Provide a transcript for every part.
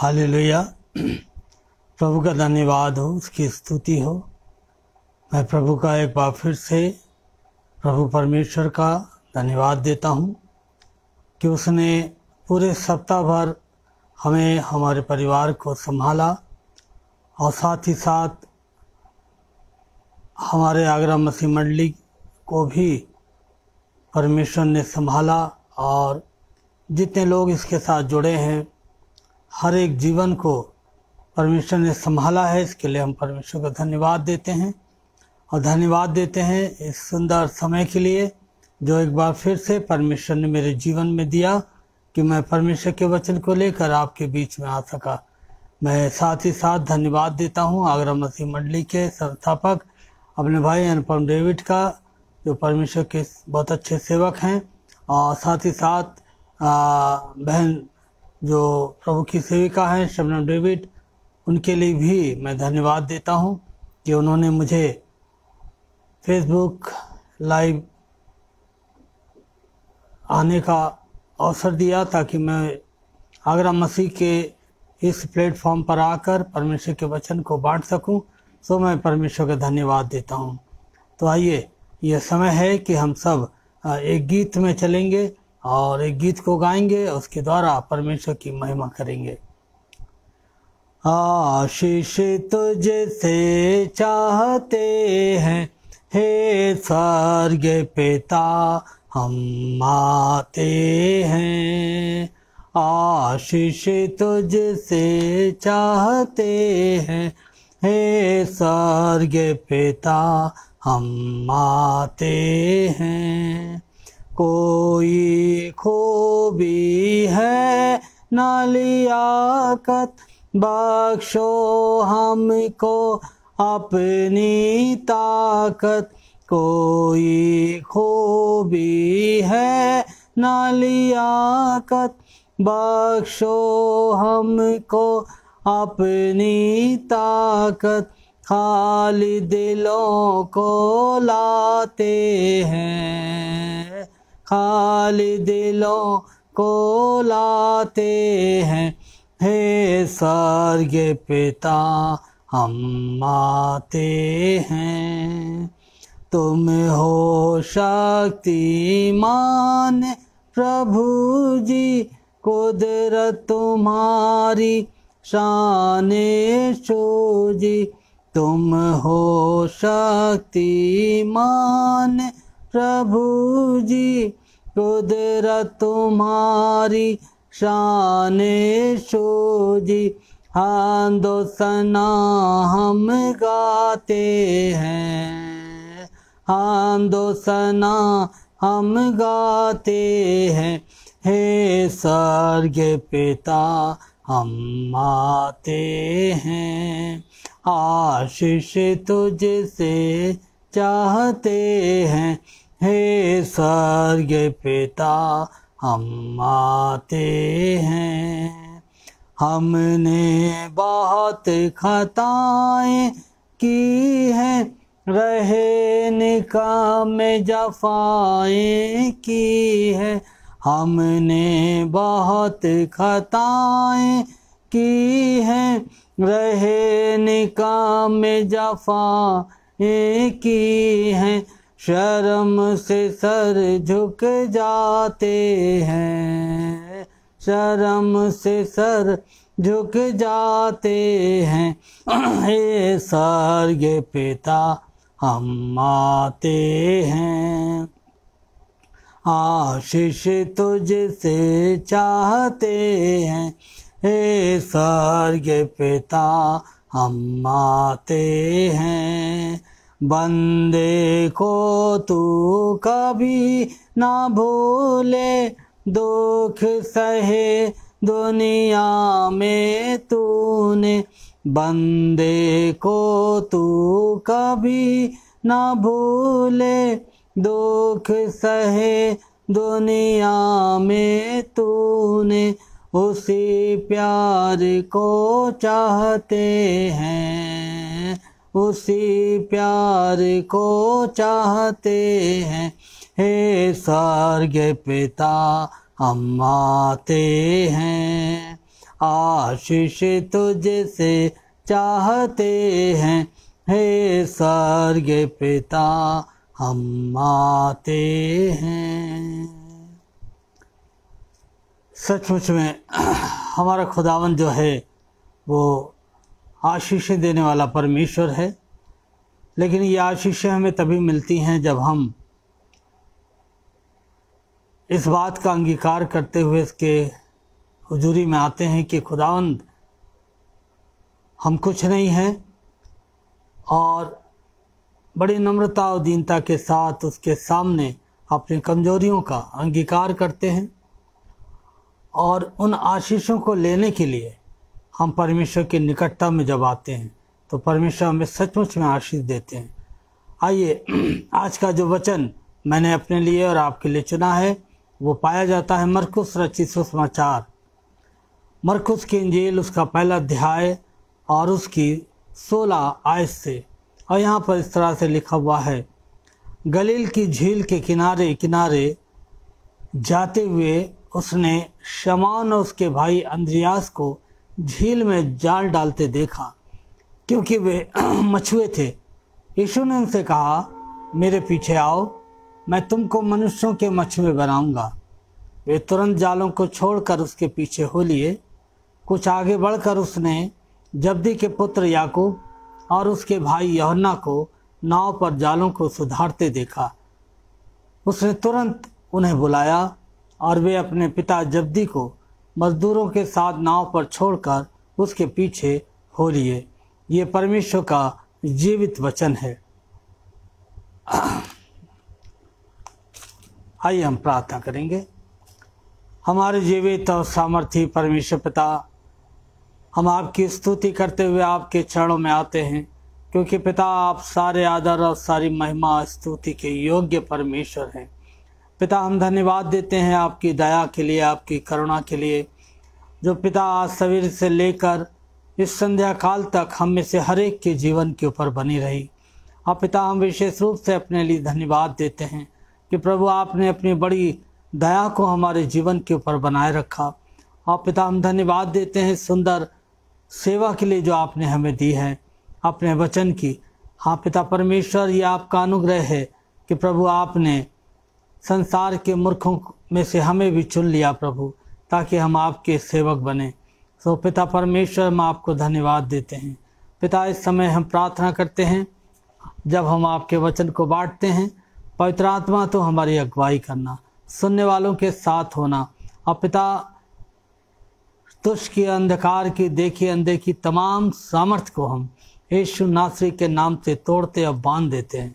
Hallelujah. प्रभु का धन्यवाद हो, उसकी स्तुति हो। मैं प्रभु का एक बार फिर से प्रभु परमेश्वर का धन्यवाद देता हूँ कि उसने पूरे सप्ताह भर हमें, हमारे परिवार को संभाला और साथ ही साथ हमारे आगरा मसीह मंडली को भी परमेश्वर ने संभाला और जितने लोग इसके साथ जुड़े हैं हर एक जीवन को परमेश्वर ने संभाला है। इसके लिए हम परमेश्वर को धन्यवाद देते हैं और धन्यवाद देते हैं इस सुंदर समय के लिए जो एक बार फिर से परमेश्वर ने मेरे जीवन में दिया कि मैं परमेश्वर के वचन को लेकर आपके बीच में आ सका। मैं साथ ही साथ धन्यवाद देता हूं आगरा मसीह मंडली के संस्थापक अपने भाई अनुपम डेविड का, जो परमेश्वर के बहुत अच्छे सेवक हैं, और साथ ही साथ बहन जो प्रभु की सेविका हैं शबनम डेविड, उनके लिए भी मैं धन्यवाद देता हूं कि उन्होंने मुझे फेसबुक लाइव आने का अवसर दिया ताकि मैं आगरा मसीह के इस प्लेटफॉर्म पर आकर परमेश्वर के वचन को बांट सकूं। सो मैं परमेश्वर का धन्यवाद देता हूं। तो आइए, यह समय है कि हम सब एक गीत में चलेंगे और एक गीत को गाएंगे, उसके द्वारा परमेश्वर की महिमा करेंगे। आशीष तुझसे चाहते हैं हे स्वर्ग पिता, हम आते हैं। आशीष तुझसे चाहते हैं हे स्वर्ग पिता, हम आते हैं। कोई खूबी है न लियाकत, बख्शो हमको अपनी ताकत। कोई खूबी है न लियाकत, बख्शो हमको अपनी ताकत। खाली दिलों को लाते हैं, खाली दिलों को लाते हैं हे स्वर्ग पिता, हम आते हैं। तुम हो शक्तिमान प्रभु जी, कुदरत तुम्हारी शान शोजी। तुम हो शक्तिमान प्रभु जी, कुदरत तुम्हारी शान शोजी। हांदो सना हम गाते हैं, हांदो सना हम गाते हैं हे स्वर्ग पिता, हम आते हैं। आशीष तुझसे चाहते हैं हे स्वर्ग पिता, हम आते हैं। हमने बहुत खताएं की हैं, रहे निकामे जफाएं की है। हमने बहुत खताएं की हैं, रहे निकामे जफाएं की हैं। शर्म से सर झुक जाते हैं, शर्म से सर झुक जाते हैं हे स्वर्ग पिता, हम आते हैं। आशीष तुझसे चाहते हैं हे स्वर्ग पिता, हम आते हैं। बंदे को तू कभी ना भूले, दुख सहे दुनिया में तूने। बंदे को तू कभी ना भूले, दुख सहे दुनिया में तूने। उसी प्यार को चाहते हैं, उसी प्यार को चाहते हैं हे स्वर्ग पिता, हम आते हैं। आशीष तुझे से चाहते हैं, हे स्वर्ग पिता हम आते हैं। सचमुच में हमारा खुदावन जो है वो आशीषें देने वाला परमेश्वर है, लेकिन ये आशीषें हमें तभी मिलती हैं जब हम इस बात का अंगीकार करते हुए इसके हुजूरी में आते हैं कि खुदावंद हम कुछ नहीं हैं, और बड़ी नम्रता और दीनता के साथ उसके सामने अपनी कमजोरियों का अंगीकार करते हैं, और उन आशीषों को लेने के लिए हम परमेश्वर की निकटता में जब आते हैं तो परमेश्वर हमें सचमुच में आशीष देते हैं। आइए, आज का जो वचन मैंने अपने लिए और आपके लिए चुना है वो पाया जाता है मरकुस रचित सुसमाचार, मरकुस की इंजील उसका पहला अध्याय और उसकी 16 आयत से। और यहाँ पर इस तरह से लिखा हुआ है, गलील की झील के किनारे किनारे जाते हुए उसने शमौन और उसके भाई अंद्रियास को झील में जाल डालते देखा, क्योंकि वे मछुए थे। यीशु ने उनसे कहा, मेरे पीछे आओ, मैं तुमको मनुष्यों के मछुए बनाऊंगा। वे तुरंत जालों को छोड़कर उसके पीछे हो लिए। कुछ आगे बढ़कर उसने जब्दी के पुत्र याकूब और उसके भाई यूहन्ना को नाव पर जालों को सुधारते देखा। उसने तुरंत उन्हें बुलाया और वे अपने पिता जब्दी को मजदूरों के साथ नाव पर छोड़कर उसके पीछे हो लिए। ये परमेश्वर का जीवित वचन है। आइए हम प्रार्थना करेंगे। हमारे जीवित और सामर्थी परमेश्वर पिता, हम आपकी स्तुति करते हुए आपके चरणों में आते हैं, क्योंकि पिता आप सारे आदर और सारी महिमा स्तुति के योग्य परमेश्वर हैं। पिता, हम धन्यवाद देते हैं आपकी दया के लिए, आपकी करुणा के लिए, जो पिता आज सवेरे से लेकर इस संध्या काल तक हम में से हर एक के जीवन के ऊपर बनी रही। अब पिता, हम विशेष रूप से अपने लिए धन्यवाद देते हैं कि प्रभु आपने अपनी बड़ी दया को हमारे जीवन के ऊपर बनाए रखा। और पिता, हम धन्यवाद देते हैं सुंदर सेवा के लिए जो आपने हमें दी है अपने वचन की। हाँ पिता परमेश्वर, ये आपका अनुग्रह है कि प्रभु आपने संसार के मूर्खों में से हमें भी चुन लिया प्रभु, ताकि हम आपके सेवक बने। तो पिता परमेश्वर, हम आपको धन्यवाद देते हैं। पिता, इस समय हम प्रार्थना करते हैं, जब हम आपके वचन को बांटते हैं, पवित्र आत्मा तो हमारी अगुवाई करना, सुनने वालों के साथ होना। और पिता, तुझ की अंधकार की देखी अनदेखी तमाम सामर्थ को हम यीशु नासरी के नाम से तोड़ते और बांध देते हैं,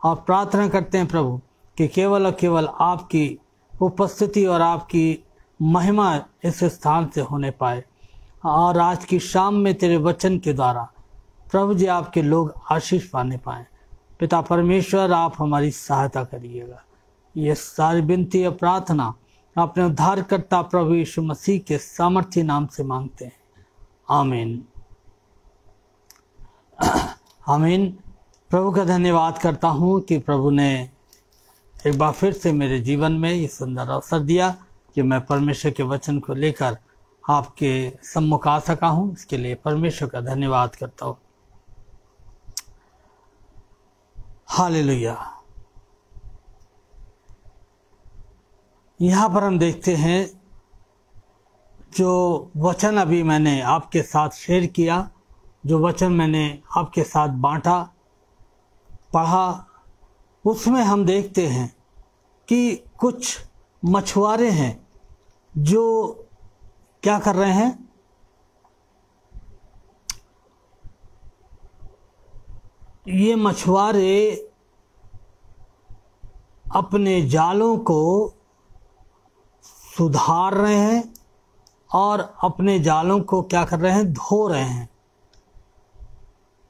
और प्रार्थना करते हैं प्रभु कि केवल और केवल आपकी उपस्थिति और आपकी महिमा इस स्थान से होने पाए। और आज की शाम में तेरे वचन के द्वारा प्रभु जी आपके लोग आशीष पाने पाएँ। पिता परमेश्वर, आप हमारी सहायता करिएगा। ये सारी विनती और प्रार्थना अपने उद्धारकर्ता प्रभु यीशु मसीह के सामर्थ्य नाम से मांगते हैं, आमीन आमीन। प्रभु का धन्यवाद करता हूँ कि प्रभु ने एक बार फिर से मेरे जीवन में ये सुंदर अवसर दिया कि मैं परमेश्वर के वचन को लेकर आपके सम्मुख आ सका हूँ। इसके लिए परमेश्वर का धन्यवाद करता हूँ। हालेलुया। यहाँ पर हम देखते हैं जो वचन अभी मैंने आपके साथ शेयर किया, जो वचन मैंने आपके साथ बांटा, पढ़ा, उसमें हम देखते हैं कि कुछ मछुआरे हैं जो क्या कर रहे हैं, ये मछुआरे अपने जालों को सुधार रहे हैं और अपने जालों को क्या कर रहे हैं, धो रहे हैं।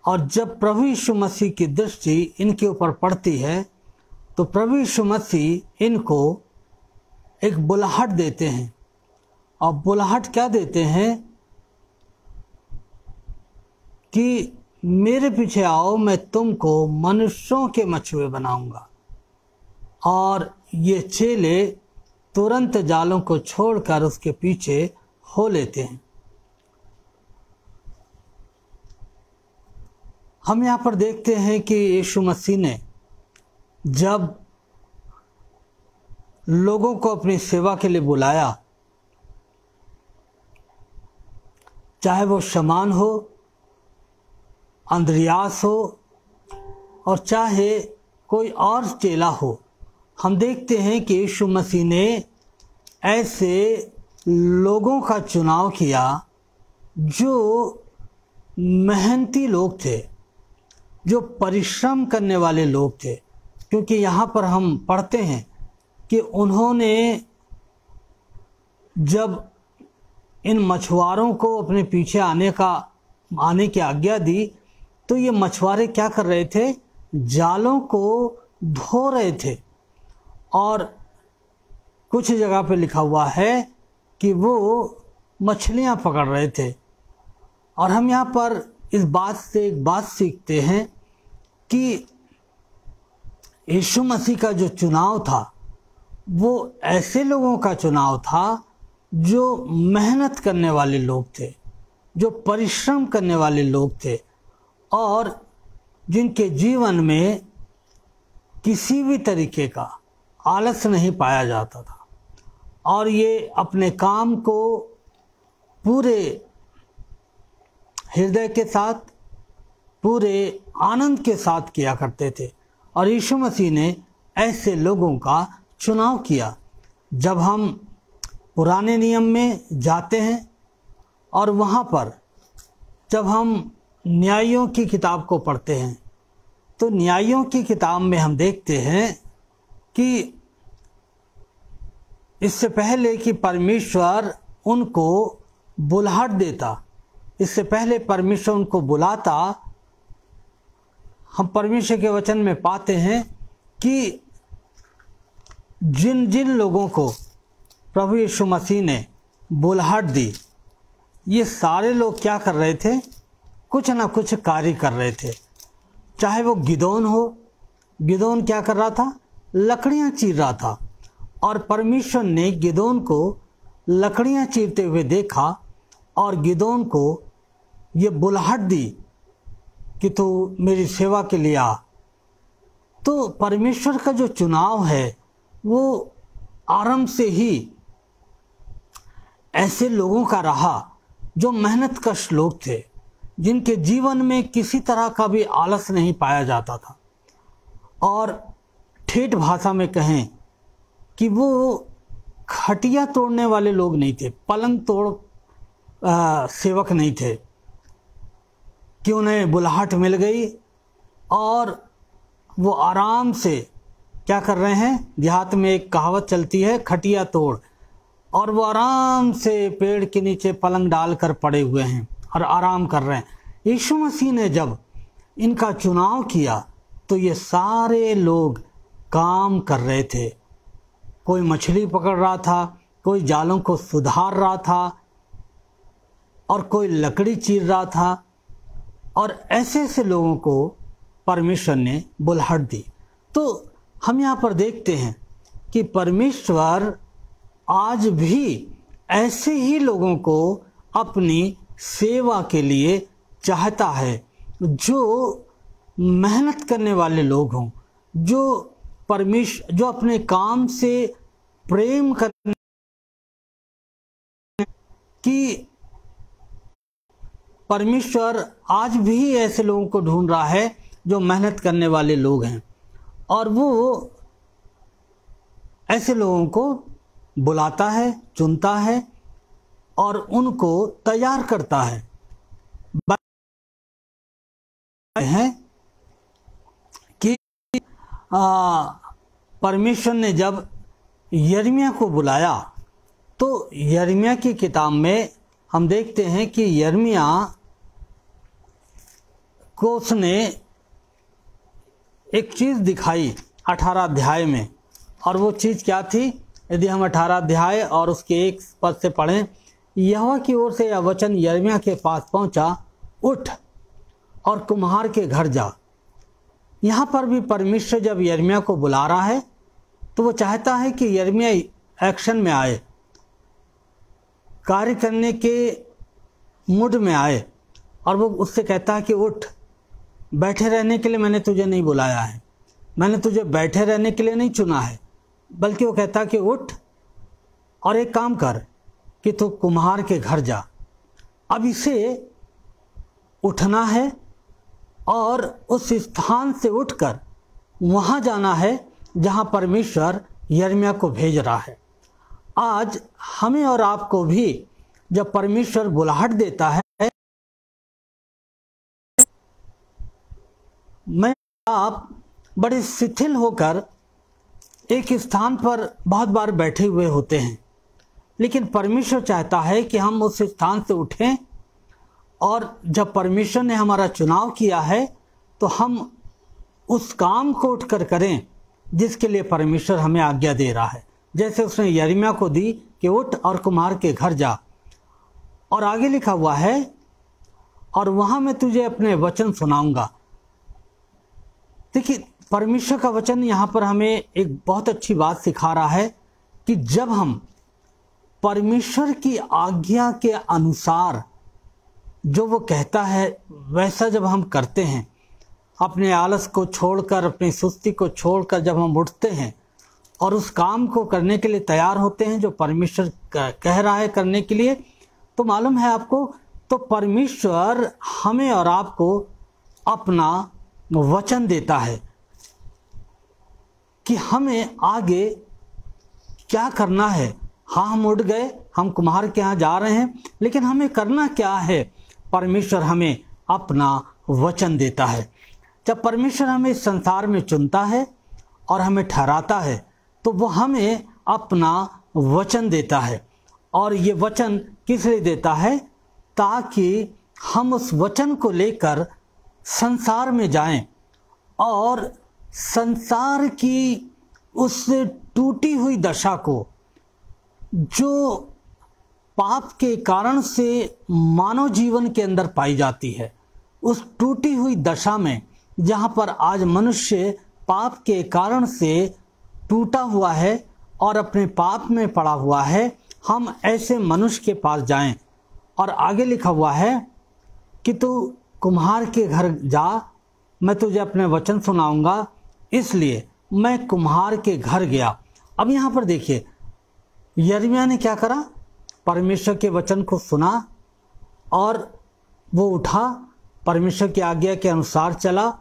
और जब प्रभु यीशु मसीह की दृष्टि इनके ऊपर पड़ती है तो प्रभु यीशु मसीह इनको एक बुलाहट देते हैं। और बुलाहट क्या देते हैं कि मेरे पीछे आओ, मैं तुमको मनुष्यों के मछुए बनाऊंगा। और ये चेले तुरंत जालों को छोड़कर उसके पीछे हो लेते हैं। हम यहाँ पर देखते हैं कि यीशु मसीह ने जब लोगों को अपनी सेवा के लिए बुलाया, चाहे वो शमान हो, अंद्रियास हो और चाहे कोई और चेला हो, हम देखते हैं कि यीशु मसीह ने ऐसे लोगों का चुनाव किया जो मेहनती लोग थे, जो परिश्रम करने वाले लोग थे। क्योंकि यहाँ पर हम पढ़ते हैं कि उन्होंने जब इन मछुआरों को अपने पीछे आने की आज्ञा दी, तो ये मछुआरे क्या कर रहे थे? जालों को धो रहे थे। और कुछ जगह पे लिखा हुआ है कि वो मछलियां पकड़ रहे थे। और हम यहाँ पर इस बात से एक बात सीखते हैं कि यीशु मसीह का जो चुनाव था वो ऐसे लोगों का चुनाव था जो मेहनत करने वाले लोग थे, जो परिश्रम करने वाले लोग थे और जिनके जीवन में किसी भी तरीके का आलस नहीं पाया जाता था और ये अपने काम को पूरे हृदय के साथ, पूरे आनंद के साथ किया करते थे। और यीशु मसीह ने ऐसे लोगों का चुनाव किया। जब हम पुराने नियम में जाते हैं और वहाँ पर जब हम न्यायों की किताब को पढ़ते हैं, तो न्यायों की किताब में हम देखते हैं कि इससे पहले कि परमेश्वर उनको बुलाहट देता, इससे पहले परमेश्वर उनको बुलाता, हम परमेश्वर के वचन में पाते हैं कि जिन जिन लोगों को प्रभु यीशु मसीह ने बुलाहट दी, ये सारे लोग क्या कर रहे थे? कुछ ना कुछ कार्य कर रहे थे। चाहे वो गिदोन हो, गिदोन क्या कर रहा था? लकड़ियां चीर रहा था। और परमेश्वर ने गिदोन को लकड़ियां चीरते हुए देखा और गिदोन को ये बुलाहट दी कि तू मेरी सेवा के लिए आ। तो परमेश्वर का जो चुनाव है वो आरंभ से ही ऐसे लोगों का रहा जो मेहनत कश लोग थे, जिनके जीवन में किसी तरह का भी आलस नहीं पाया जाता था। और ठेठ भाषा में कहें कि वो खटिया तोड़ने वाले लोग नहीं थे, पलंग तोड़ सेवक नहीं थे कि उन्हें बुलाहट मिल गई और वो आराम से क्या कर रहे हैं? देहात में एक कहावत चलती है, खटिया तोड़, और वो आराम से पेड़ के नीचे पलंग डालकर पड़े हुए हैं और आराम कर रहे हैं। यीशु मसीह ने जब इनका चुनाव किया तो ये सारे लोग काम कर रहे थे। कोई मछली पकड़ रहा था, कोई जालों को सुधार रहा था और कोई लकड़ी चीर रहा था। और ऐसे ऐसे लोगों को परमेश्वर ने बुलाहट दी। तो हम यहाँ पर देखते हैं कि परमेश्वर आज भी ऐसे ही लोगों को अपनी सेवा के लिए चाहता है, जो मेहनत करने वाले लोग हों, जो अपने काम से प्रेम करने की परमेश्वर आज भी ऐसे लोगों को ढूंढ रहा है जो मेहनत करने वाले लोग हैं। और वो ऐसे लोगों को बुलाता है, चुनता है और उनको तैयार करता है। कि परमेश्वर ने जब यिर्मयाह को बुलाया तो यिर्मयाह की किताब में हम देखते हैं कि यिर्मयाह को उसने एक चीज़ दिखाई 18 अध्याय में। और वो चीज़ क्या थी? यदि हम 18 अध्याय और उसके 1 पद से पढ़ें, यहोवा की ओर से यह वचन यिर्मयाह के पास पहुंचा, उठ और कुम्हार के घर जा। यहाँ पर भी परमेश्वर जब यिर्मयाह को बुला रहा है तो वो चाहता है कि यिर्मयाह एक्शन में आए, कार्य करने के मूड में आए। और वो उससे कहता है कि उठ बैठे रहने के लिए मैंने तुझे नहीं बुलाया है, मैंने तुझे बैठे रहने के लिए नहीं चुना है, बल्कि वो कहता कि उठ और एक काम कर कि तू कुम्हार के घर जा। अब इसे उठना है और उस स्थान से उठकर वहाँ जाना है जहाँ परमेश्वर यिर्मयाह को भेज रहा है। आज हमें और आपको भी जब परमेश्वर बुलाहट देता है, मैं आप बड़े शिथिल होकर एक स्थान पर बहुत बार बैठे हुए होते हैं, लेकिन परमेश्वर चाहता है कि हम उस स्थान से उठें, और जब परमेश्वर ने हमारा चुनाव किया है तो हम उस काम को उठकर करें जिसके लिए परमेश्वर हमें आज्ञा दे रहा है। जैसे उसने यिर्मयाह को दी कि उठ और कुम्हार के घर जा, और आगे लिखा हुआ है और वहाँ मैं तुझे अपने वचन सुनाऊंगा। देखिए, परमेश्वर का वचन यहाँ पर हमें एक बहुत अच्छी बात सिखा रहा है कि जब हम परमेश्वर की आज्ञा के अनुसार जो वो कहता है वैसा जब हम करते हैं, अपने आलस को छोड़कर, अपनी सुस्ती को छोड़कर जब हम उठते हैं और उस काम को करने के लिए तैयार होते हैं जो परमेश्वर कह रहा है करने के लिए, तो मालूम है आपको, तो परमेश्वर हमें और आपको अपना वचन देता है कि हमें आगे क्या करना है। हाँ, हम उठ गए, हम कुम्हार के यहाँ जा रहे हैं, लेकिन हमें करना क्या है? परमेश्वर हमें अपना वचन देता है। जब परमेश्वर हमें इस संसार में चुनता है और हमें ठहराता है, तो वो हमें अपना वचन देता है। और ये वचन किस लिए देता है? ताकि हम उस वचन को लेकर संसार में जाएं और संसार की उस टूटी हुई दशा को, जो पाप के कारण से मानव जीवन के अंदर पाई जाती है, उस टूटी हुई दशा में जहाँ पर आज मनुष्य पाप के कारण से टूटा हुआ है और अपने पाप में पड़ा हुआ है, हम ऐसे मनुष्य के पास जाएं। और आगे लिखा हुआ है कि तू कुम्हार के घर जा, मैं तुझे अपने वचन सुनाऊंगा। इसलिए मैं कुम्हार के घर गया। अब यहाँ पर देखिए, यिर्मयाह ने क्या करा? परमेश्वर के वचन को सुना और वो उठा, परमेश्वर की आज्ञा के अनुसार चला,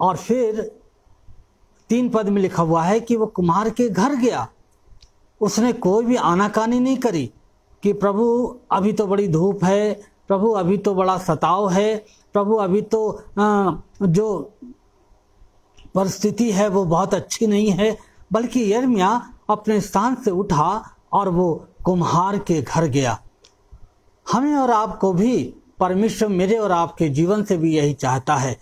और फिर 3 पद में लिखा हुआ है कि वो कुम्हार के घर गया। उसने कोई भी आनाकानी नहीं करी कि प्रभु अभी तो बड़ी धूप है, प्रभु अभी तो बड़ा सताव है, प्रभु अभी तो जो परिस्थिति है वो बहुत अच्छी नहीं है। बल्कि यिर्मयाह अपने स्थान से उठा और वो कुम्हार के घर गया। हमें और आपको भी परमेश्वर, मेरे और आपके जीवन से भी यही चाहता है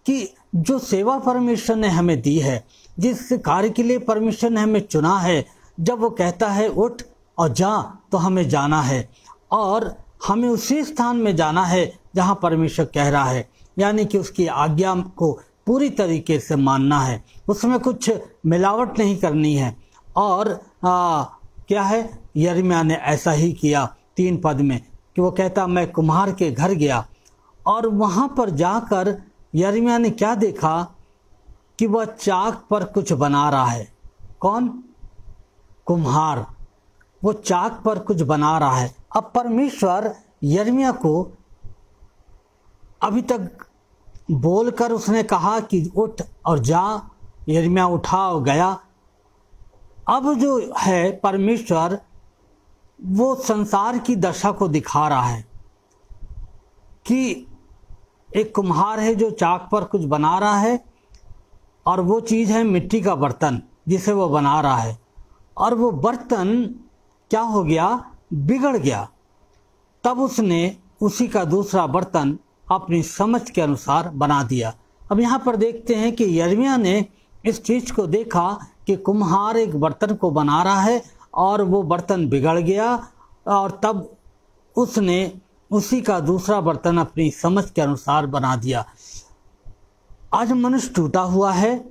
कि जो सेवा परमेश्वर ने हमें दी है, जिस कार्य के लिए परमेश्वर ने हमें चुना है, जब वो कहता है उठ और जा, तो हमें जाना है और हमें उसी स्थान में जाना है जहाँ परमेश्वर कह रहा है, यानी कि उसकी आज्ञा को पूरी तरीके से मानना है, उसमें कुछ मिलावट नहीं करनी है। और क्या है, यिर्मयाह ने ऐसा ही किया 3 पद में कि वो कहता मैं कुम्हार के घर गया, और वहाँ पर जाकर यिर्मयाह ने क्या देखा कि वह चाक पर कुछ बना रहा है। कौन? कुम्हार। वो चाक पर कुछ बना रहा है। अब परमेश्वर यिर्मयाह को अभी तक बोलकर उसने कहा कि उठ और जा। यिर्मयाह उठा और गया। अब जो है परमेश्वर वो संसार की दशा को दिखा रहा है कि एक कुम्हार है जो चाक पर कुछ बना रहा है, और वो चीज़ है मिट्टी का बर्तन जिसे वो बना रहा है, और वो बर्तन क्या हो गया? बिगड़ गया। तब उसने उसी का दूसरा बर्तन अपनी समझ के अनुसार बना दिया। अब यहाँ पर देखते हैं कि यिर्मयाह ने इस चीज़ को देखा कि कुम्हार एक बर्तन को बना रहा है और वो बर्तन बिगड़ गया, और तब उसने उसी का दूसरा बर्तन अपनी समझ के अनुसार बना दिया। आज मनुष्य टूटा हुआ है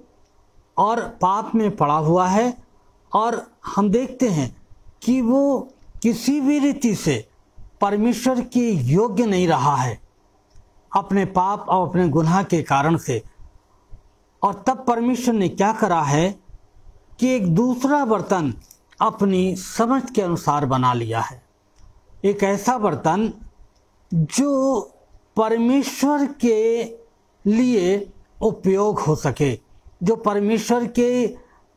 और पाप में पड़ा हुआ है, और हम देखते हैं कि वो किसी भी रीति से परमेश्वर के योग्य नहीं रहा है। अपने पाप और अपने गुनाह के कारण से। और तब परमेश्वर ने क्या करा है कि एक दूसरा बर्तन अपनी समझ के अनुसार बना लिया है। एक ऐसा बर्तन जो परमेश्वर के लिए उपयोग हो सके, जो परमेश्वर के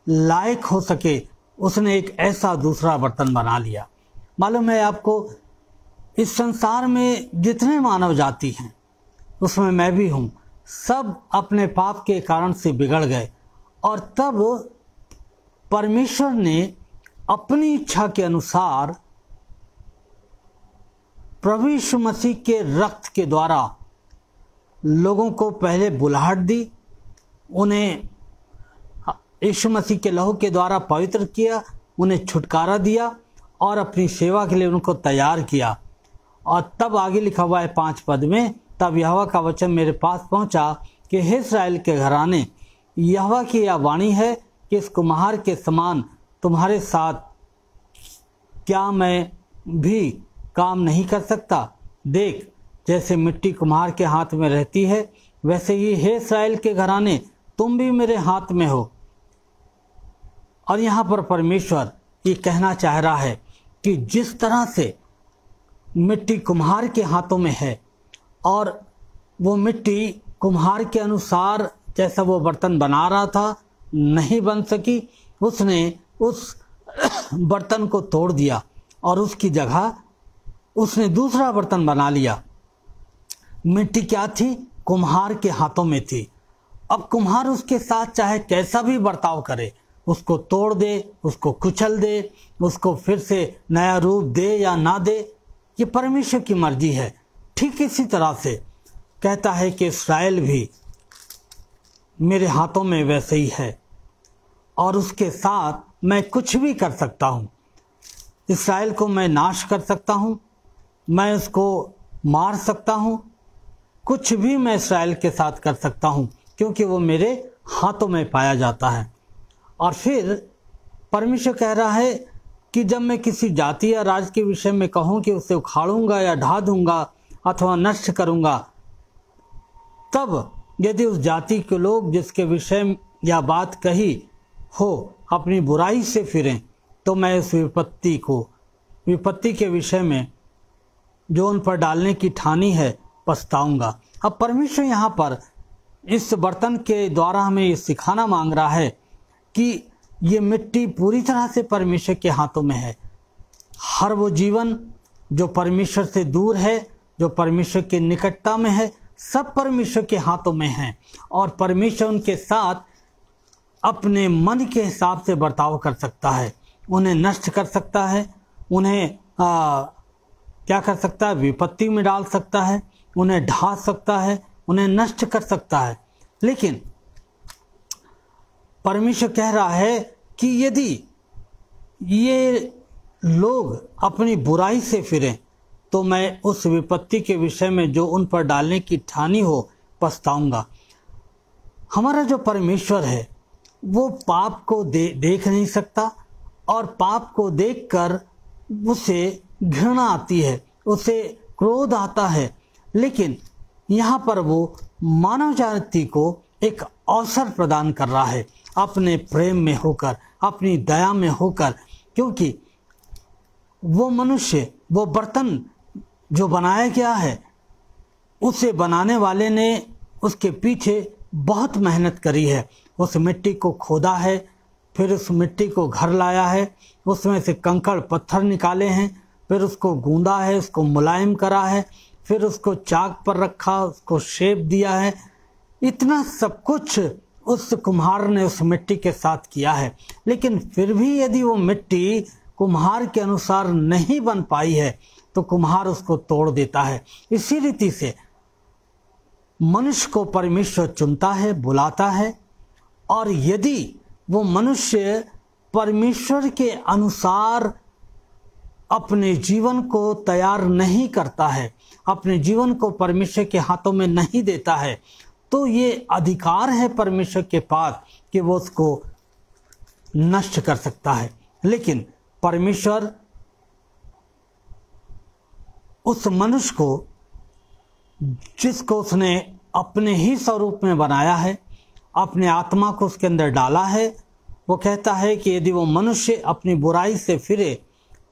लायक हो सके, उसने एक ऐसा दूसरा बर्तन बना लिया। मालूम है आपको, इस संसार में जितने मानव जाति हैं उसमें मैं भी हूँ, सब अपने पाप के कारण से बिगड़ गए। और तब परमेश्वर ने अपनी इच्छा के अनुसार प्रभु यीशु मसीह के रक्त के द्वारा लोगों को पहले बुलाहट दी, उन्हें यीशु मसीह के लहू के द्वारा पवित्र किया, उन्हें छुटकारा दिया और अपनी सेवा के लिए उनको तैयार किया। और तब आगे लिखा हुआ है 5 पद में, तब यहोवा का वचन मेरे पास पहुंचा कि हे इस्राएल के घराने, यहोवा की यह वाणी है कि इस कुम्हार के समान तुम्हारे साथ क्या मैं भी काम नहीं कर सकता। देख, जैसे मिट्टी कुम्हार के हाथ में रहती है, वैसे ही हे इस्राएल के घराने, तुम भी मेरे हाथ में हो। और यहाँ पर परमेश्वर ये कहना चाह रहा है कि जिस तरह से मिट्टी कुम्हार के हाथों में है और वो मिट्टी कुम्हार के अनुसार जैसा वो बर्तन बना रहा था नहीं बन सकी, उसने उस बर्तन को तोड़ दिया और उसकी जगह उसने दूसरा बर्तन बना लिया। मिट्टी क्या थी? कुम्हार के हाथों में थी। अब कुम्हार उसके साथ चाहे कैसा भी बर्ताव करे, उसको तोड़ दे, उसको कुचल दे, उसको फिर से नया रूप दे या ना दे, ये परमेश्वर की मर्जी है। ठीक इसी तरह से कहता है कि इस्राएल भी मेरे हाथों में वैसे ही है और उसके साथ मैं कुछ भी कर सकता हूँ। इस्राएल को मैं नाश कर सकता हूँ, मैं उसको मार सकता हूँ, कुछ भी मैं इस्राएल के साथ कर सकता हूँ, क्योंकि वो मेरे हाथों में पाया जाता है। और फिर परमेश्वर कह रहा है कि जब मैं किसी जाति या राज्य के विषय में कहूँ कि उसे उखाड़ूंगा या ढा दूंगा अथवा नष्ट करूंगा, तब यदि उस जाति के लोग जिसके विषय या बात कही हो अपनी बुराई से फिरें, तो मैं उस विपत्ति के विषय में जो उन पर डालने की ठानी है पछताऊंगा। अब परमेश्वर यहाँ पर इस बर्तन के द्वारा हमें ये सिखाना मांग रहा है कि ये मिट्टी पूरी तरह से परमेश्वर के हाथों में है। हर वो जीवन जो परमेश्वर से दूर है, जो परमेश्वर के निकटता में है, सब परमेश्वर के हाथों में है और परमेश्वर उनके साथ अपने मन के हिसाब से बर्ताव कर सकता है। उन्हें नष्ट कर सकता है, उन्हें क्या कर सकता है? विपत्ति में डाल सकता है, उन्हें ढा सकता है, उन्हें नष्ट कर सकता है। लेकिन परमेश्वर कह रहा है कि यदि ये लोग अपनी बुराई से फिरें, तो मैं उस विपत्ति के विषय में जो उन पर डालने की ठानी हो पछताऊंगा। हमारा जो परमेश्वर है वो पाप को देख नहीं सकता और पाप को देखकर उसे घृणा आती है, उसे क्रोध आता है। लेकिन यहाँ पर वो मानव जाति को एक अवसर प्रदान कर रहा है अपने प्रेम में होकर, अपनी दया में होकर, क्योंकि वो मनुष्य, वो बर्तन जो बनाया गया है, उसे बनाने वाले ने उसके पीछे बहुत मेहनत करी है। उस मिट्टी को खोदा है, फिर उस मिट्टी को घर लाया है, उसमें से कंकड़ पत्थर निकाले हैं, फिर उसको गूंदा है, उसको मुलायम करा है, फिर उसको चाक पर रखा, उसको शेप दिया है। इतना सब कुछ उस कुम्हार ने उस मिट्टी के साथ किया है। लेकिन फिर भी यदि वो मिट्टी कुम्हार के अनुसार नहीं बन पाई है तो कुम्हार उसको तोड़ देता है। इसी रीति से मनुष्य को परमेश्वर चुनता है, बुलाता है, और यदि वो मनुष्य परमेश्वर के अनुसार अपने जीवन को तैयार नहीं करता है, अपने जीवन को परमेश्वर के हाथों में नहीं देता है, तो ये अधिकार है परमेश्वर के पास कि वो उसको नष्ट कर सकता है। लेकिन परमेश्वर उस मनुष्य को जिसको उसने अपने ही स्वरूप में बनाया है, अपने आत्मा को उसके अंदर डाला है, वो कहता है कि यदि वो मनुष्य अपनी बुराई से फिरे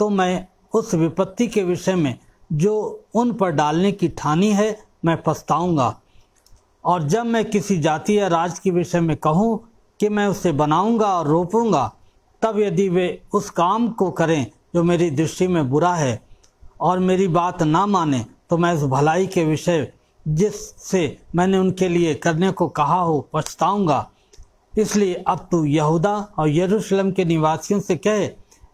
तो मैं उस विपत्ति के विषय में जो उन पर डालने की ठानी है मैं पछताऊंगा। और जब मैं किसी जाति या राज के विषय में कहूँ कि मैं उसे बनाऊंगा और रोपूंगा, तब यदि वे उस काम को करें जो मेरी दृष्टि में बुरा है और मेरी बात ना माने, तो मैं उस भलाई के विषय जिससे मैंने उनके लिए करने को कहा हो पछताऊंगा। इसलिए अब तू यहूदा और यरूशलेम के निवासियों से कहे,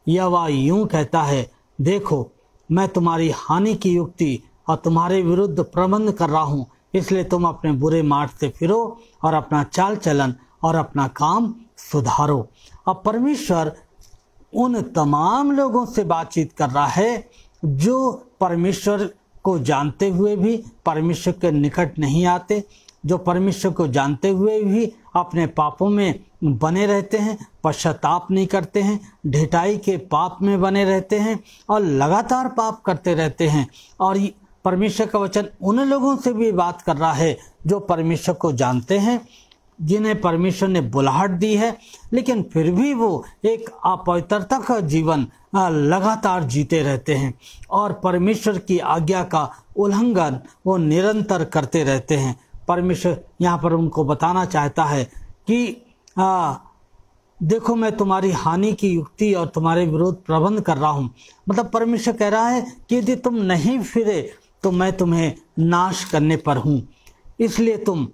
यहोवा यूं कहता है, देखो मैं तुम्हारी हानि की युक्ति और तुम्हारे विरुद्ध प्रबंध कर रहा हूँ, इसलिए तुम अपने बुरे मार्ग से फिरो और अपना चाल चलन और अपना काम सुधारो। अब परमेश्वर उन तमाम लोगों से बातचीत कर रहा है जो परमेश्वर को जानते हुए भी परमेश्वर के निकट नहीं आते, जो परमेश्वर को जानते हुए भी अपने पापों में बने रहते हैं, पश्चाताप नहीं करते हैं, ढिठाई के पाप में बने रहते हैं और लगातार पाप करते रहते हैं। और परमेश्वर का वचन उन लोगों से भी बात कर रहा है जो परमेश्वर को जानते हैं, जिन्हें परमेश्वर ने बुलाहट दी है, लेकिन फिर भी वो एक अपवित्रता का जीवन लगातार जीते रहते हैं और परमेश्वर की आज्ञा का उल्लंघन वो निरंतर करते रहते हैं। परमेश्वर यहाँ पर उनको बताना चाहता है कि देखो मैं तुम्हारी हानि की युक्ति और तुम्हारे विरोध प्रबंध कर रहा हूँ। मतलब परमेश्वर कह रहा है कि यदि तुम नहीं फिरे तो मैं तुम्हें नाश करने पर हूँ, इसलिए तुम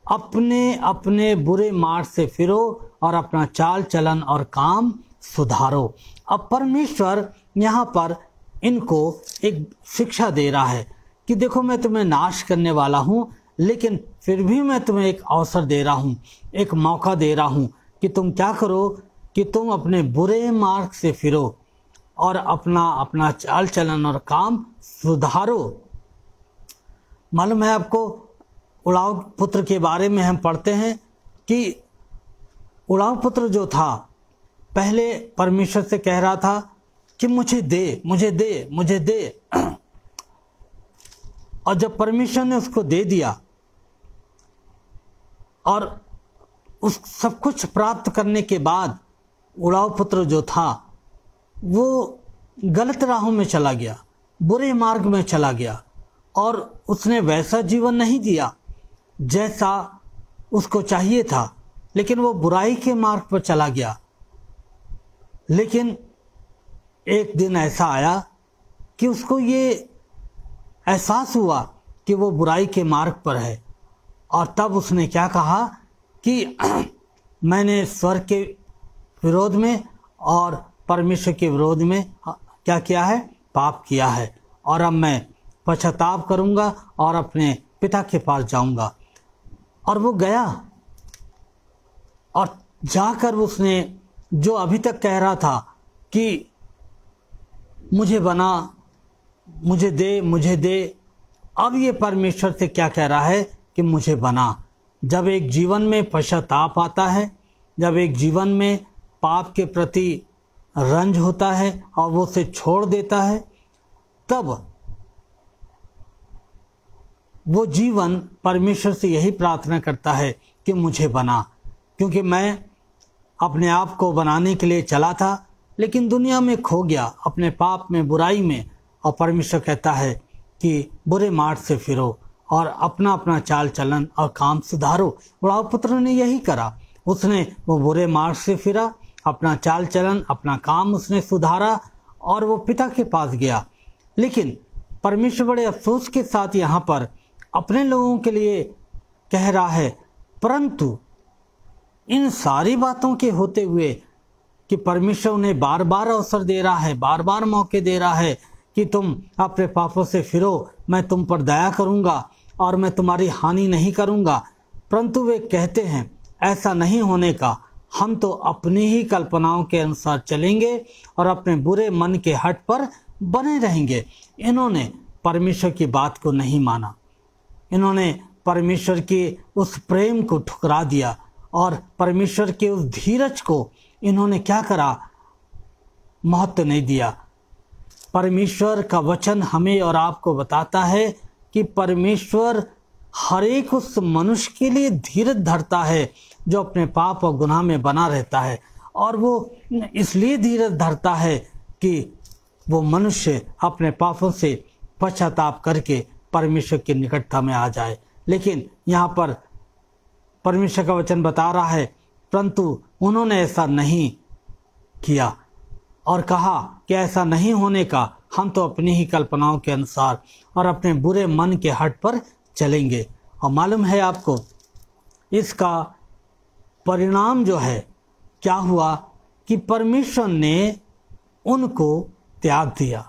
अपने अपने बुरे मार्ग से फिरो और अपना चाल चलन और काम सुधारो। अब परमेश्वर यहाँ पर इनको एक शिक्षा दे रहा है कि देखो मैं तुम्हें नाश करने वाला हूँ, लेकिन फिर भी मैं तुम्हें एक अवसर दे रहा हूँ, एक मौका दे रहा हूँ कि तुम क्या करो कि तुम अपने बुरे मार्ग से फिरो और अपना चाल चलन और काम सुधारो। मालूम है आपको, उड़ाऊ पुत्र के बारे में हम पढ़ते हैं कि उड़ाऊ पुत्र जो था पहले परमेश्वर से कह रहा था कि मुझे दे मुझे दे मुझे दे, और जब परमेश्वर ने उसको दे दिया और उस सब कुछ प्राप्त करने के बाद उड़ाऊ पुत्र जो था वो गलत राहों में चला गया, बुरे मार्ग में चला गया और उसने वैसा जीवन नहीं जिया जैसा उसको चाहिए था, लेकिन वो बुराई के मार्ग पर चला गया। लेकिन एक दिन ऐसा आया कि उसको ये एहसास हुआ कि वो बुराई के मार्ग पर है, और तब उसने क्या कहा कि मैंने स्वर्ग के विरोध में और परमेश्वर के विरोध में क्या किया है, पाप किया है, और अब मैं पश्चाताप करूंगा और अपने पिता के पास जाऊंगा। और वो गया और जाकर उसने जो अभी तक कह रहा था कि मुझे बना, मुझे दे मुझे दे, अब ये परमेश्वर से क्या कह रहा है कि मुझे बना। जब एक जीवन में पश्चाताप आता है, जब एक जीवन में पाप के प्रति रंज होता है और वो उसे छोड़ देता है, तब वो जीवन परमेश्वर से यही प्रार्थना करता है कि मुझे बना, क्योंकि मैं अपने आप को बनाने के लिए चला था लेकिन दुनिया में खो गया, अपने पाप में, बुराई में। और परमेश्वर कहता है कि बुरे मार्ग से फिरो और अपना अपना चाल चलन और काम सुधारो। उड़ाऊ पुत्र ने यही करा, उसने वो बुरे मार्ग से फिरा, अपना चाल चलन अपना काम उसने सुधारा और वो पिता के पास गया। लेकिन परमेश्वर बड़े अफसोस के साथ यहाँ पर अपने लोगों के लिए कह रहा है, परंतु इन सारी बातों के होते हुए कि परमेश्वर उन्हें बार बार अवसर दे रहा है, बार बार मौके दे रहा है कि तुम अपने पापों से फिरो, मैं तुम पर दया करूंगा और मैं तुम्हारी हानि नहीं करूंगा, परंतु वे कहते हैं ऐसा नहीं होने का, हम तो अपनी ही कल्पनाओं के अनुसार चलेंगे और अपने बुरे मन के हट पर बने रहेंगे। इन्होंने परमेश्वर की बात को नहीं माना, इन्होंने परमेश्वर के उस प्रेम को ठुकरा दिया और परमेश्वर के उस धीरज को इन्होंने क्या करा, महत्व नहीं दिया। परमेश्वर का वचन हमें और आपको बताता है कि परमेश्वर हर एक उस मनुष्य के लिए धीरज धरता है जो अपने पाप और गुनाह में बना रहता है, और वो इसलिए धीरज धरता है कि वो मनुष्य अपने पापों से पश्चाताप करके परमेश्वर की निकटता में आ जाए। लेकिन यहाँ पर परमेश्वर का वचन बता रहा है, परंतु उन्होंने ऐसा नहीं किया और कहा कि ऐसा नहीं होने का हम तो अपनी ही कल्पनाओं के अनुसार और अपने बुरे मन के हट पर चलेंगे। और मालूम है आपको, इसका परिणाम जो है क्या हुआ कि परमेश्वर ने उनको त्याग दिया।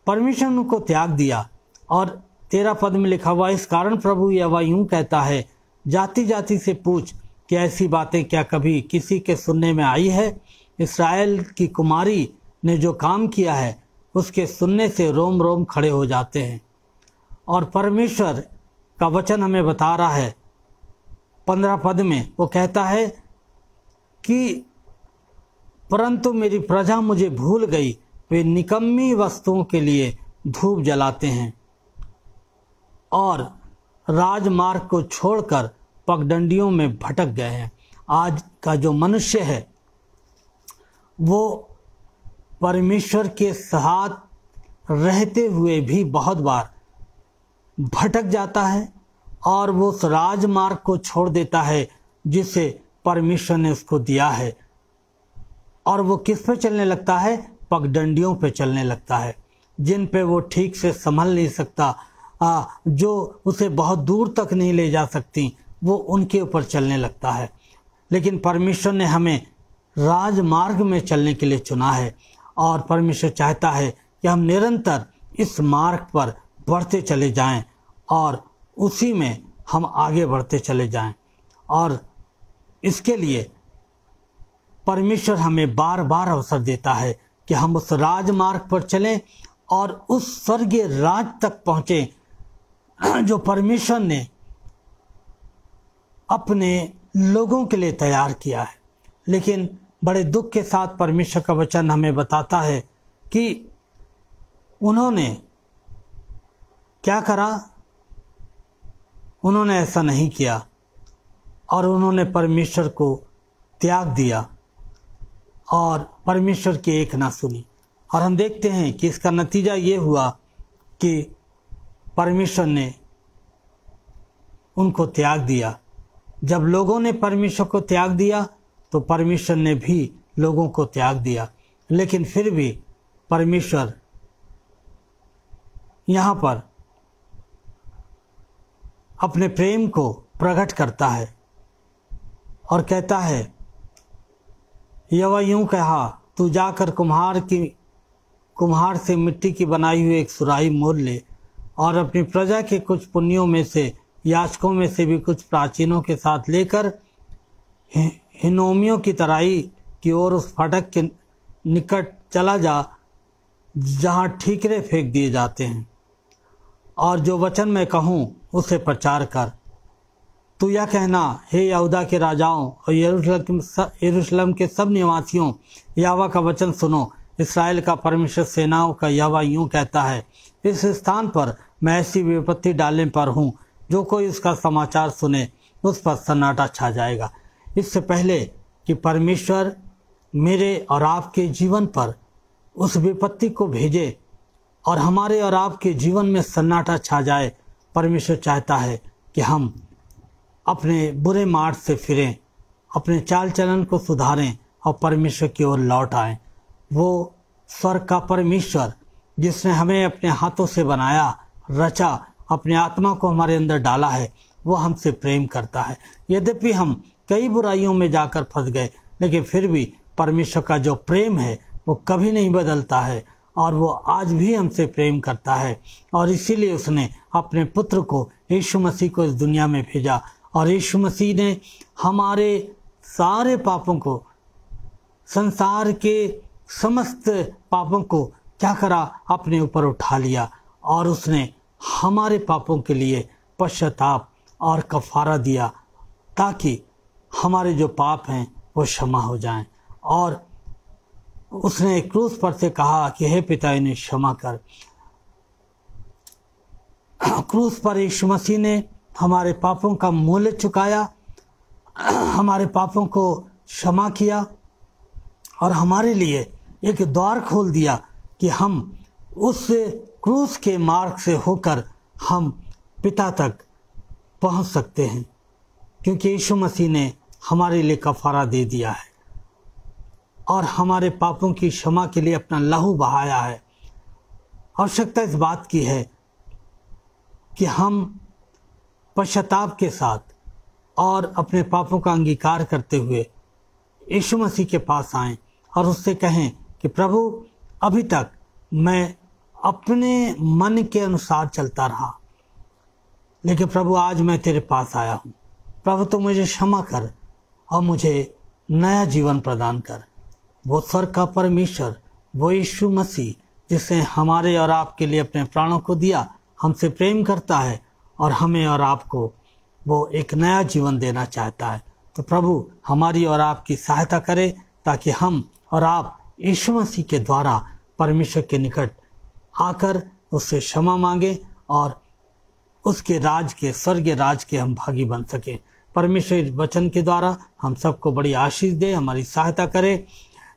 परमेश्वर ने उनको त्याग दिया। और 13 पद में लिखा हुआ, इस कारण प्रभु यहोवा यूं कहता है, जाति जाति से पूछ कि ऐसी बातें क्या कभी किसी के सुनने में आई है? इस्राएल की कुमारी ने जो काम किया है उसके सुनने से रोम रोम खड़े हो जाते हैं। और परमेश्वर का वचन हमें बता रहा है 15 पद में, वो कहता है कि परंतु मेरी प्रजा मुझे भूल गई, वे निकम्मी वस्तुओं के लिए धूप जलाते हैं और राजमार्ग को छोड़कर पगडंडियों में भटक गए हैं। आज का जो मनुष्य है वो परमेश्वर के साथ रहते हुए भी बहुत बार भटक जाता है और वो उस राजमार्ग को छोड़ देता है जिसे परमेश्वर ने उसको दिया है, और वो किस पे चलने लगता है? पगडंडियों पे चलने लगता है, जिन पे वो ठीक से संभल नहीं सकता, जो उसे बहुत दूर तक नहीं ले जा सकती, वो उनके ऊपर चलने लगता है। लेकिन परमेश्वर ने हमें राजमार्ग में चलने के लिए चुना है, और परमेश्वर चाहता है कि हम निरंतर इस मार्ग पर बढ़ते चले जाएं और उसी में हम आगे बढ़ते चले जाएं। और इसके लिए परमेश्वर हमें बार बार अवसर देता है कि हम उस राजमार्ग पर चलें और उस स्वर्गीय राज तक पहुँचें जो परमेश्वर ने अपने लोगों के लिए तैयार किया है। लेकिन बड़े दुख के साथ परमेश्वर का वचन हमें बताता है कि उन्होंने क्या करा? उन्होंने ऐसा नहीं किया और उन्होंने परमेश्वर को त्याग दिया और परमेश्वर की एक ना सुनी। और हम देखते हैं कि इसका नतीजा ये हुआ कि परमेश्वर ने उनको त्याग दिया। जब लोगों ने परमेश्वर को त्याग दिया तो परमेश्वर ने भी लोगों को त्याग दिया। लेकिन फिर भी परमेश्वर यहाँ पर अपने प्रेम को प्रकट करता है और कहता है, यहोवा यूं कहा, तू जाकर कुम्हार से मिट्टी की बनाई हुई एक सुराही मोल ले और अपनी प्रजा के कुछ पुण्यों में से, याजकों में से भी कुछ प्राचीनों के साथ लेकर हिनोमियों की तराई की ओर उस फाटक के निकट चला जा जहाँ ठीकरे फेंक दिए जाते हैं, और जो वचन मैं कहूँ उसे प्रचार कर। तू यह कहना, हे यहूदा के राजाओं और यरूशलेम के सब निवासियों, यहोवा का वचन सुनो। इस्राएल का परमेश्वर सेनाओं का यहोवा यूं कहता है, इस स्थान पर मैं ऐसी विपत्ति डालने पर हूँ, जो कोई उसका समाचार सुने उस पर सन्नाटा छा जाएगा। इससे पहले कि परमेश्वर मेरे और आपके जीवन पर उस विपत्ति को भेजे और हमारे और आपके जीवन में सन्नाटा छा जाए, परमेश्वर चाहता है कि हम अपने बुरे मार्ग से फिरें, अपने चाल चलन को सुधारें और परमेश्वर की ओर लौट आएं। वो स्वर्ग का परमेश्वर जिसने हमें अपने हाथों से बनाया, रचा, अपने आत्मा को हमारे अंदर डाला है, वो हमसे प्रेम करता है। यद्यपि हम कई बुराइयों में जाकर फंस गए, लेकिन फिर भी परमेश्वर का जो प्रेम है वो कभी नहीं बदलता है और वो आज भी हमसे प्रेम करता है। और इसीलिए उसने अपने पुत्र को, यीशु मसीह को इस दुनिया में भेजा, और यीशु मसीह ने हमारे सारे पापों को, संसार के समस्त पापों को क्या करा? अपने ऊपर उठा लिया, और उसने हमारे पापों के लिए पश्चाताप और कफारा दिया ताकि हमारे जो पाप हैं वो क्षमा हो जाएं। और उसने क्रूस पर से कहा कि हे पिता, इन्हें क्षमा कर। क्रूस पर यीशु मसीह ने हमारे पापों का मूल्य चुकाया, हमारे पापों को क्षमा किया और हमारे लिए एक द्वार खोल दिया कि हम उस क्रूस के मार्ग से होकर हम पिता तक पहुंच सकते हैं, क्योंकि यीशु मसीह ने हमारे लिए कफारा दे दिया है और हमारे पापों की क्षमा के लिए अपना लहू बहाया है। आवश्यकता इस बात की है कि हम पश्चाताप के साथ और अपने पापों का अंगीकार करते हुए यीशु मसीह के पास आएं और उससे कहें कि प्रभु, अभी तक मैं अपने मन के अनुसार चलता रहा, लेकिन प्रभु आज मैं तेरे पास आया हूँ। प्रभु तो मुझे क्षमा कर और मुझे नया जीवन प्रदान कर। वो स्वर्ग का परमेश्वर, वो यीशु मसीह जिसने हमारे और आपके लिए अपने प्राणों को दिया, हमसे प्रेम करता है और हमें और आपको वो एक नया जीवन देना चाहता है। तो प्रभु हमारी और आपकी सहायता करे ताकि हम और आप यीशु मसीह के द्वारा परमेश्वर के निकट आकर उससे क्षमा मांगे और उसके राज के, स्वर्गीय राज के हम भागी बन सकें। परमेश्वर वचन के द्वारा हम सबको बड़ी आशीष दे, हमारी सहायता करे,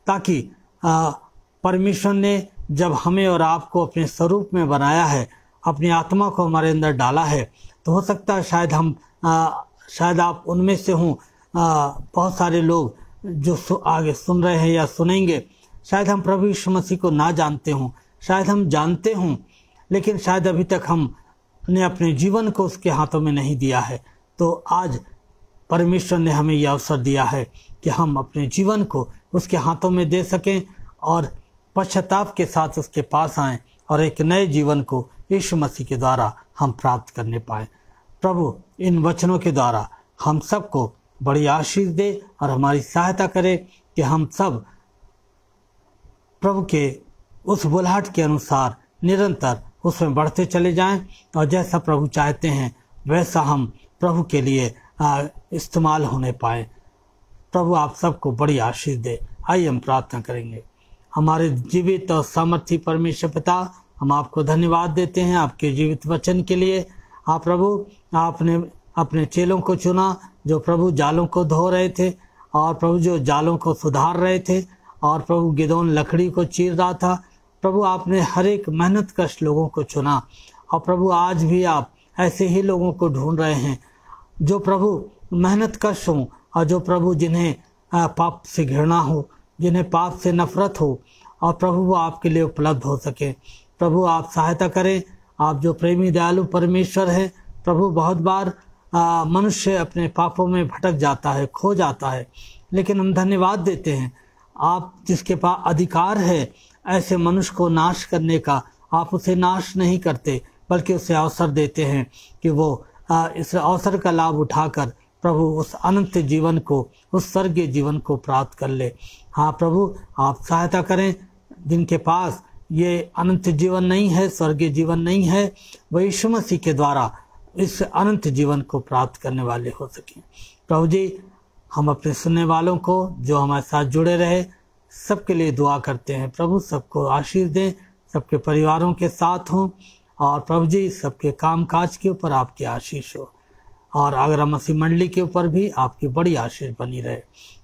ताकि परमेश्वर ने जब हमें और आपको अपने स्वरूप में बनाया है, अपनी आत्मा को हमारे अंदर डाला है, तो हो सकता है शायद आप उनमें से हों, बहुत सारे लोग जो आगे सुन रहे हैं या सुनेंगे, शायद हम प्रभु यीशु मसीह को ना जानते हों, शायद हम जानते हों, लेकिन शायद अभी तक हमने अपने जीवन को उसके हाथों में नहीं दिया है। तो आज परमेश्वर ने हमें यह अवसर दिया है कि हम अपने जीवन को उसके हाथों में दे सकें और पश्चाताप के साथ उसके पास आएं और एक नए जीवन को यीशु मसीह के द्वारा हम प्राप्त करने पाएं। प्रभु इन वचनों के द्वारा हम सबको बड़ी आशीष दे और हमारी सहायता करे कि हम सब प्रभु के उस बुलाहट के अनुसार निरंतर उसमें बढ़ते चले जाएं और जैसा प्रभु चाहते हैं वैसा हम प्रभु के लिए इस्तेमाल होने पाए। प्रभु आप सबको बड़ी आशीष दे। आइए हम प्रार्थना करेंगे। हमारे जीवित और सामर्थी परमेश्वर पिता, हम आपको धन्यवाद देते हैं आपके जीवित वचन के लिए। आप प्रभु, आपने अपने चेलों को चुना जो प्रभु जालों को धो रहे थे और प्रभु जो जालों को सुधार रहे थे और प्रभु गिदोन लकड़ी को चीर रहा था। प्रभु आपने हर एक मेहनत कश लोगों को चुना और प्रभु आज भी आप ऐसे ही लोगों को ढूंढ रहे हैं जो प्रभु मेहनत कश हों और जो प्रभु जिन्हें पाप से घृणा हो, जिन्हें पाप से नफरत हो और प्रभु वो आपके लिए उपलब्ध हो सके। प्रभु आप सहायता करें। आप जो प्रेमी दयालु परमेश्वर है प्रभु, बहुत बार मनुष्य अपने पापों में भटक जाता है, खो जाता है, लेकिन हम धन्यवाद देते हैं आप जिसके पास अधिकार है ऐसे मनुष्य को नाश करने का, आप उसे नाश नहीं करते बल्कि उसे अवसर देते हैं कि वो इस अवसर का लाभ उठाकर प्रभु उस अनंत जीवन को, उस स्वर्गीय जीवन को प्राप्त कर ले। हाँ प्रभु, आप सहायता करें जिनके पास ये अनंत जीवन नहीं है, स्वर्गीय जीवन नहीं है, वह यीशु मसीह के द्वारा इस अनंत जीवन को प्राप्त करने वाले हो सकें। प्रभु जी, हम अपने सुनने वालों को जो हमारे साथ जुड़े रहे सबके लिए दुआ करते हैं। प्रभु सबको आशीष दें, सबके परिवारों के साथ हों और प्रभु जी सबके काम काज के ऊपर आपकी आशीष हो और आगरा मसीह मंडली के ऊपर भी आपकी बड़ी आशीष बनी रहे।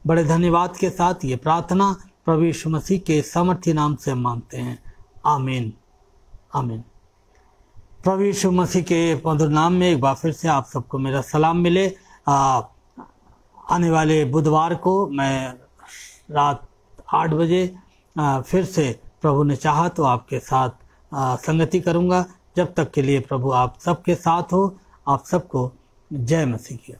बड़े धन्यवाद के साथ ये प्रार्थना प्रभु यीशु मसीह के सामर्थ्य नाम से मांगते हैं। आमीन, आमीन। प्रभु यीशु मसीह के मधुर नाम में एक बार फिर से आप सबको मेरा सलाम मिले। आने वाले बुधवार को मैं रात 8 बजे फिर से प्रभु ने चाहा तो आपके साथ संगति करूंगा। जब तक के लिए प्रभु आप सबके साथ हो। आप सबको जय मसीह की।